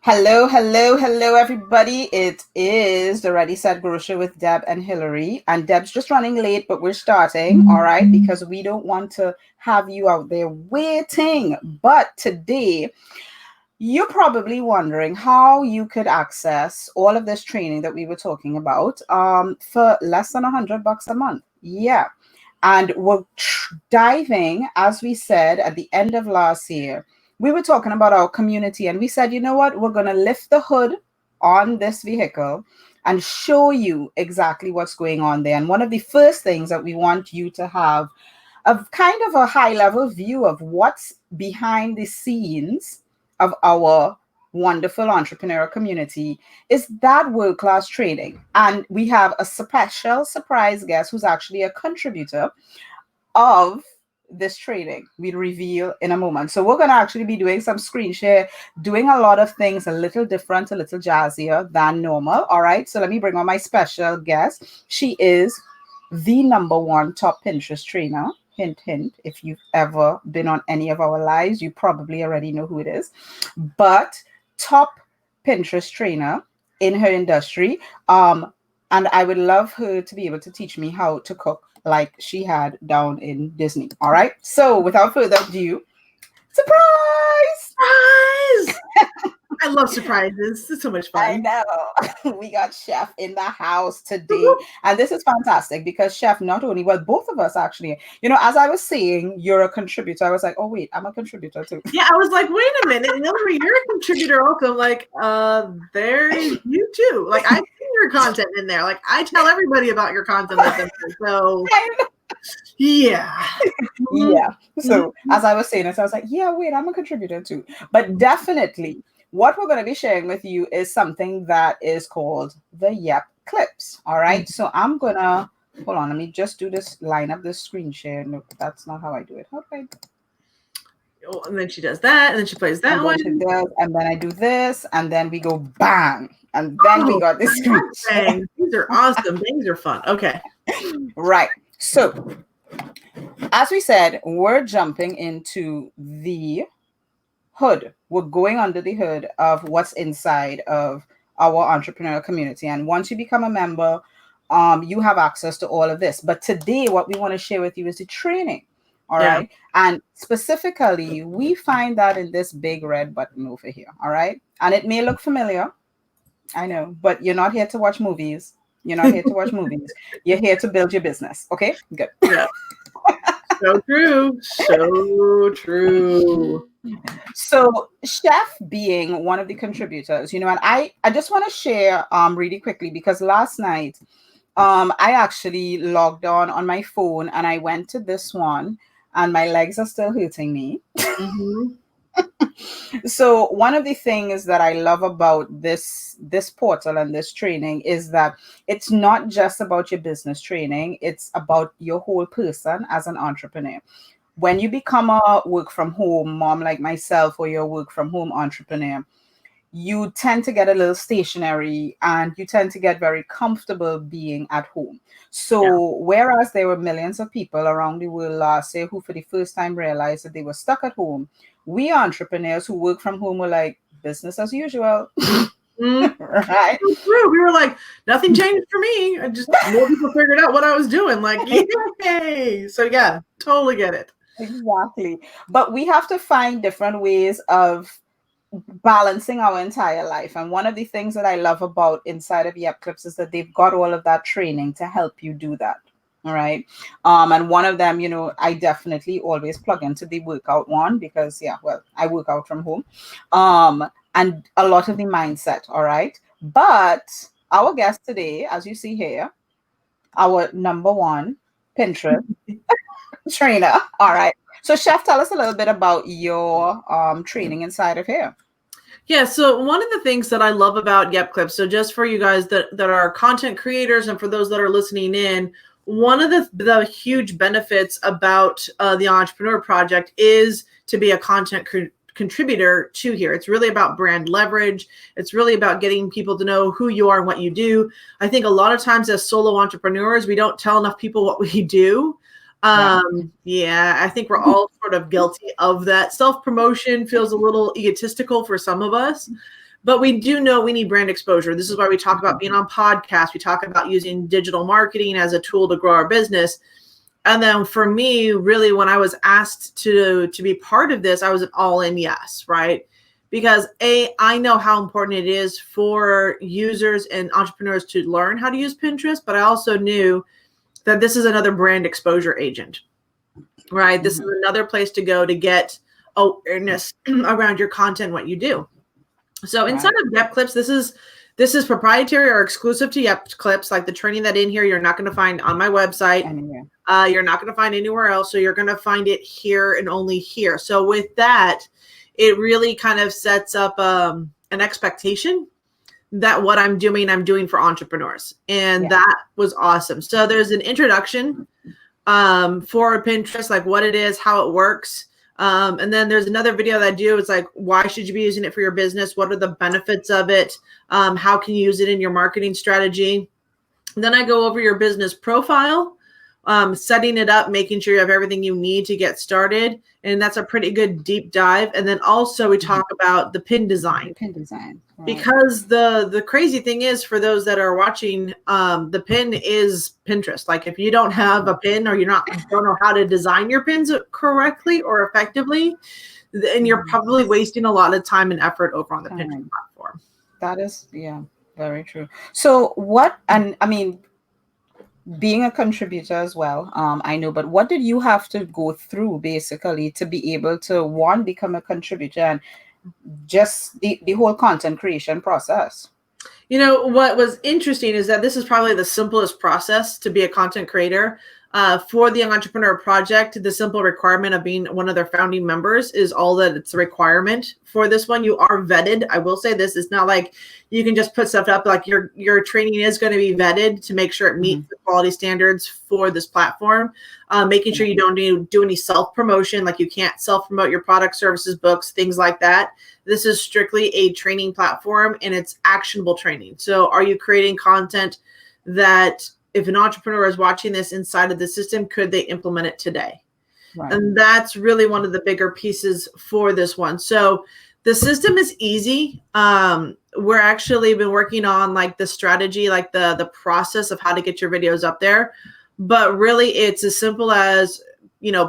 Hello, hello, hello, everybody. It is the Ready Set Grocer with Deb and Hillary. And Deb's just running late, but we're starting, all right, because we don't want to have you out there waiting. But today, you're probably wondering how you could access all of this training that we were talking about for less than $100 a month. Yeah. And we're diving, as we said at the end of last year, we were talking about our community and we said, you know what, we're going to lift the hood on this vehicle and show you exactly what's going on there. And one of the first things that we want you to have a kind of a high level view of what's behind the scenes of our wonderful entrepreneur community is that world-class trading. And we have a special surprise guest who's actually a contributor of this trading we'll reveal in a moment. So we're going to actually be doing some screen share, doing a lot of things a little different, a little jazzier than normal. All right, so let me bring on my special guest. She is the #1 top Pinterest trainer. Hint, hint. If you've ever been on any of our lives, you probably already know who it is. But top Pinterest trainer in her industry. And I would love her to be able to teach me how to cook like she had down in Disney. All right. So without further ado, surprise! Surprise! I love surprises. It's so much fun. I know. We got Chef in the house today. And this is fantastic because Chef, not only, well, both of us actually, as I was saying, you're a contributor. I was like, oh, wait, I'm a contributor too. Yeah, I was like, wait a minute. Hillary, you're a contributor also. I'm like, there's you too. Like, I see your content in there. Like, I tell everybody about your content. So, yeah. Yeah. So, as I was saying this, I was like, yeah, wait, I'm a contributor too. But definitely, what we're going to be sharing with you is something that is called the Yep Clips. All right. So I'm going to hold on. Let me just do this, line up this screen share. No, that's not how I do it. How do I do it? Oh, and then she does that, and then she plays that one. And then I do this, and then we go bang. And then we got this screen share. These are awesome. These are fun. Okay. Right. So, as we said, we're jumping into the hood. We're going under the hood of what's inside of our entrepreneurial community. And once you become a member, you have access to all of this. But today, what we want to share with you is the training. All right. And specifically, we find that in this big red button over here. All right. And it may look familiar. I know, but you're not here to watch movies. You're not here to watch movies. You're here to build your business. Okay, good. Yeah. So true. So true. So Chef being one of the contributors, and I just want to share really quickly because last night I actually logged on my phone and I went to this one and my legs are still hurting me. Mm-hmm. So one of the things that I love about this portal and this training is that it's not just about your business training, it's about your whole person as an entrepreneur. When you become a work from home mom like myself or you're a work from home entrepreneur, you tend to get a little stationary and you tend to get very comfortable being at home. So whereas there were millions of people around the world last year who for the first time realized that they were stuck at home, we entrepreneurs who work from home were like, business as usual. Right? We were like, nothing changed for me. I just more people figured out what I was doing. Like, yay! So yeah, totally get it. Exactly. But we have to find different ways of balancing our entire life. And one of the things that I love about inside of Yep Clips is that they've got all of that training to help you do that. All right. And one of them, I definitely always plug into the workout one because I work out from home. And a lot of the mindset. All right. But our guest today, as you see here, our #1 Pinterest trainer. All right. So Chef, tell us a little bit about your training inside of here. Yeah, so one of the things that I love about Yep Clips, so just for you guys that are content creators and for those that are listening in, one of the huge benefits about the Entrepreneur Project is to be a content contributor to here. It's really about brand leverage. It's really about getting people to know who you are and what you do. I think a lot of times as solo entrepreneurs, we don't tell enough people what we do. I think we're all sort of guilty of that. Self-promotion feels a little egotistical for some of us, But we do know we need brand exposure. This is why we talk about being on podcasts. We talk about using digital marketing as a tool to grow our business. And then for me, really, when I was asked to be part of this, I was an all-in yes, right? Because I know how important it is for users and entrepreneurs to learn how to use Pinterest, but I also knew that this is another brand exposure agent, right? This is another place to go to get awareness around your content, what you do. So inside of Yep Clips, this is proprietary or exclusive to Yep Clips. Like the training that in here, you're not going to find on my website. You're not going to find anywhere else. So you're going to find it here and only here. So with that, it really kind of sets up an expectation that what I'm doing for entrepreneurs. And that was awesome. So there's an introduction for Pinterest, like what it is, how it works. And then there's another video that I do. It's like, why should you be using it for your business? What are the benefits of it? How can you use it in your marketing strategy? And then I go over your business profile, setting it up, making sure you have everything you need to get started. And that's a pretty good deep dive. And then also we talk about the pin design. Right. Because the crazy thing is, for those that are watching, the pin is Pinterest. Like if you don't have a pin, or you don't know how to design your pins correctly or effectively, then you're probably wasting a lot of time and effort over on the Pinterest platform. That is, very true. So being a contributor as well, I know, but what did you have to go through basically to be able to become a contributor, and just the whole content creation process? You know, what was interesting is that this is probably the simplest process to be a content creator. For the Young Entrepreneur Project, the simple requirement of being one of their founding members is all that it's a requirement for this one. You are vetted. I will say this, it's not like you can just put stuff up. Like your training is going to be vetted to make sure it meets the quality standards for this platform. Making sure you don't do any self-promotion, like you can't self-promote your products, services, books, things like that. This is strictly a training platform, and it's actionable training. So are you creating content that, if an entrepreneur is watching this inside of the system, could they implement it today? Right. And that's really one of the bigger pieces for this one. So the system is easy. We're actually been working on like the strategy, like the process of how to get your videos up there. But really it's as simple as,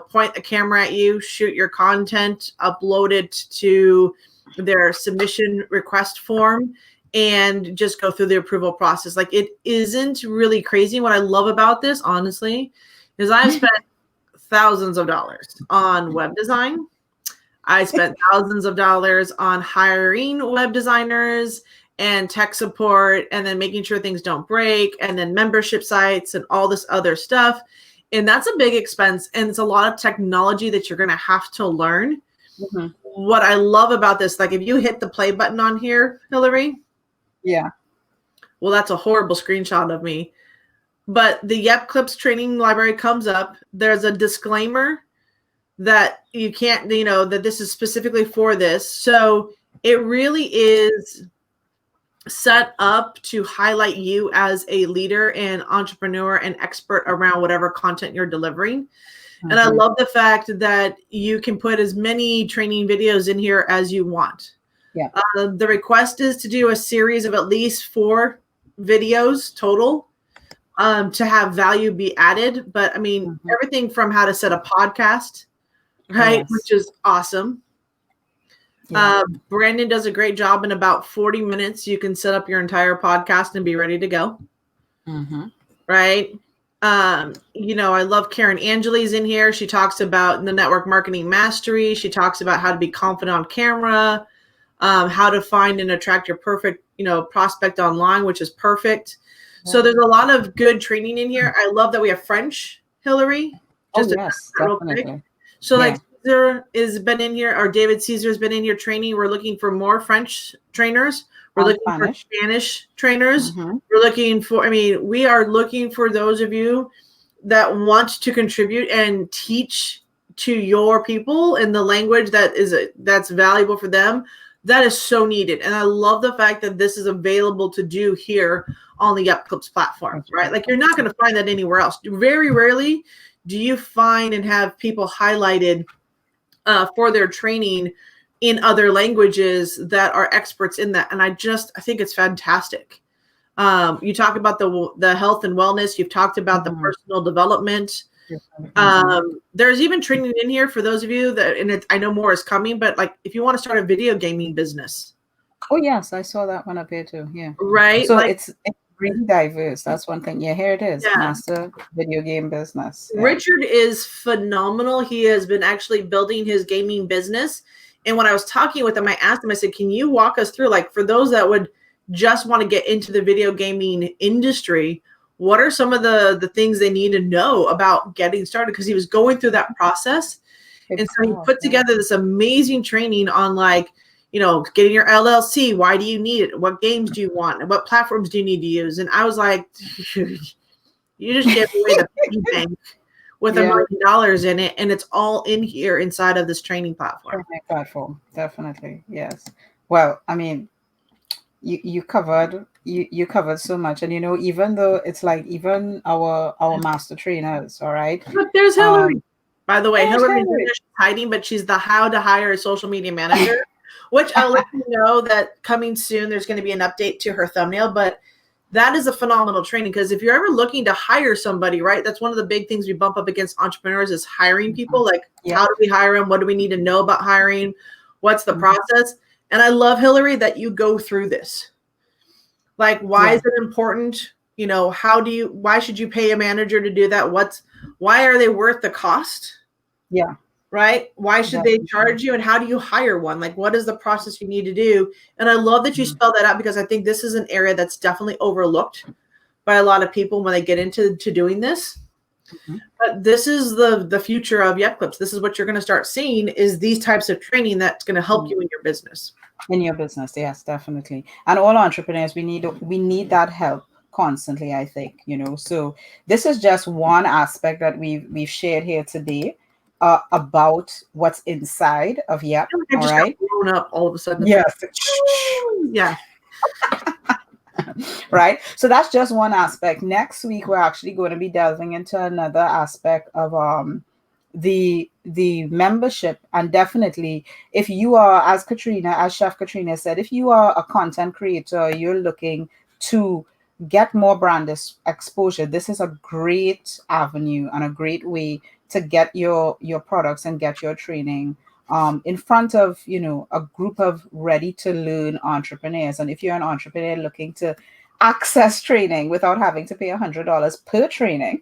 point the camera at you, shoot your content, upload it to their submission request form, and just go through the approval process. Like, it isn't really crazy. What I love about this, honestly, is I've spent thousands of dollars on web design. I spent thousands of dollars on hiring web designers and tech support, and then making sure things don't break, and then membership sites and all this other stuff. And that's a big expense. And it's a lot of technology that you're going to have to learn. What I love about this, like if you hit the play button on here, Hillary, well, that's a horrible screenshot of me. But the Yep Clips training library comes up. There's a disclaimer that you can't, that this is specifically for this. So it really is set up to highlight you as a leader and entrepreneur and expert around whatever content you're delivering. And I love the fact that you can put as many training videos in here as you want. The request is to do a series of at least 4 videos total to have value be added. But I mean, everything from how to set a podcast, right? Which is awesome. Brandon does a great job. In about 40 minutes, you can set up your entire podcast and be ready to go. Right. I love Karen Angeli's in here. She talks about the network marketing mastery. She talks about how to be confident on camera, how to find and attract your perfect, prospect online, which is perfect. So there's a lot of good training in here. I love that we have French, Hillary. Definitely. So like Caesar has been in here, or David Caesar has been in here training. We're looking for more French trainers. We're looking for Spanish trainers. We're looking for, we are looking for those of you that want to contribute and teach to your people in the language that's valuable for them. That is so needed. And I love the fact that this is available to do here on the Yep Clips platform, right? Like, you're not going to find that anywhere else. Very rarely do you find and have people highlighted for their training in other languages that are experts in that. And I think it's fantastic. You talk about the health and wellness. You've talked about the personal development. There's even training in here for those of you that, and I know more is coming, but like if you want to start a video gaming business. Oh yes, I saw that one up here too. Yeah. Right. So it's really diverse. That's one thing. Yeah, here it is. Yeah. Master video game business. Yeah. Richard is phenomenal. He has been actually building his gaming business. And when I was talking with him, I asked him, I said, can you walk us through, like, for those that would just want to get into the video gaming industry, what are some of the things they need to know about getting started? Because he was going through that process. And so he put together this amazing training on, like, you know, getting your LLC. Why do you need it? What games do you want? And what platforms do you need to use? And I was like, you just gave away the piggy bank with $1 million in it. And it's all in here inside of this training platform. Definitely. Yes. Well, I mean, you covered so much. And, you know, even though it's like even our master trainers, all right. But there's Hillary. By the way, Hillary is hiding, but she's the How to Hire a Social Media Manager, which I'll let you know that coming soon, there's going to be an update to her thumbnail. But that is a phenomenal training, because if you're ever looking to hire somebody, right, that's one of the big things we bump up against entrepreneurs is hiring people. Like, how do we hire them? What do we need to know about hiring? What's the process? And I love, Hillary, that you go through this. Like, why is it important? You know, why should you pay a manager to do that? Why are they worth the cost? Yeah. Right? Why should they charge you? And how do you hire one? Like, what is the process you need to do? And I love that you spell that out, because I think this is an area that's definitely overlooked by a lot of people when they get into doing this. But this is the future of Yep Clips. This is what you're going to start seeing, is these types of training that's going to help you in your business. In your business, yes, definitely. And all entrepreneurs, we need that help constantly, I think, you know. So this is just one aspect that we've shared here today about what's inside of Yep. I just got blown up all of a sudden. Yes. Yeah. Right. So that's just one aspect. Next week, we're actually going to be delving into another aspect of the membership. And definitely, if you are, as Chef Katrina said, if you are a content creator, you're looking to get more brand exposure, this is a great avenue and a great way to get your products and get your training in front of, you know, a group of ready to learn entrepreneurs. And if you're an entrepreneur looking to access training without having to pay $100 per training,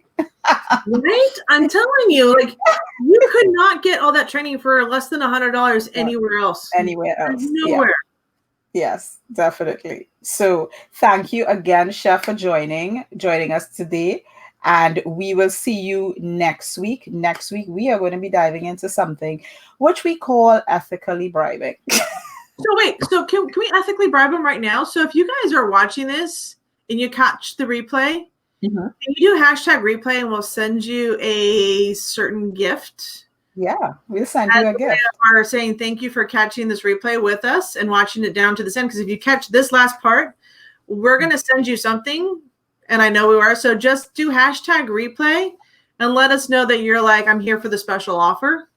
right? I'm telling you, like, you could not get all that training for less than $100 anywhere else. Nowhere. Yes, definitely. So thank you again, Chef, for joining us today. And we will see you next week. Next week, we are going to be diving into something which we call ethically bribing. So can we ethically bribe them right now? So if you guys are watching this and you catch the replay, can you do #replay and we'll send you a certain gift? Yeah, we'll send you a gift. Are saying thank you for catching this replay with us and watching it down to this end. Because if you catch this last part, we're going to send you something. And I know we are. So just do #replay and let us know that you're like, I'm here for the special offer.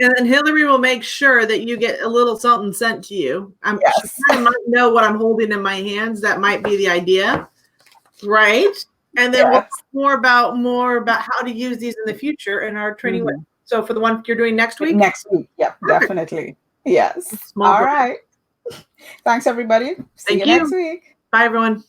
And then Hillary will make sure that you get a little something sent to you. She might know what I'm holding in my hands. That might be the idea. Right. And then we'll talk more about how to use these in the future in our training. So for the one you're doing next week? Next week. Yeah, definitely. Yes. All right. Thanks, everybody. See you next week. Bye, everyone.